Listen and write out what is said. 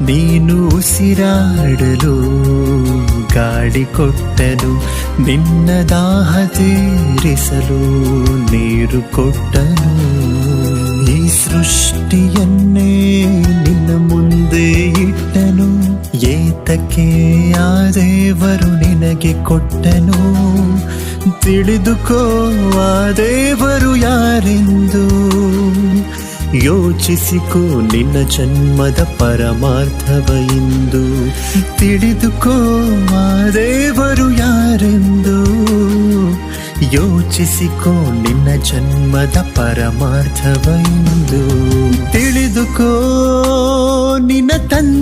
ನೀನು ಉಸಿರಾಡಲು ಗಾಳಿ ಕೊಟ್ಟನು, ನಿನ್ನ ದಾಹ ತೀರಿಸಲು ನೀರು ಕೊಟ್ಟನು. ಈ ಸೃಷ್ಟಿಯನ್ನೇ ನಿನ್ನ ಮುಂದೆ ಇಟ್ಟನು, ಏತಕ್ಕೆ ಆ ದೇವರು ನಿನಗೆ ಕೊಟ್ಟನು. ತಿಳಿದುಕೋ ಆ ದೇವರು ಯಾರೆಂದು, ಯೋಚಿಸಿಕೋ ನಿನ್ನ ಜನ್ಮದ ಪರಮಾರ್ಥವ ಇಂದು. ತಿಳಿದುಕೋ ಆ ದೇವರು ಯಾರೆಂದು, ಯೋಚಿಸಿಕೋ ನಿನ್ನ ಜನ್ಮದ ಪರಮಾರ್ಥವ ಇಂದು. ತಿಳಿದುಕೋ ನಿನ್ನ ತಂದೆ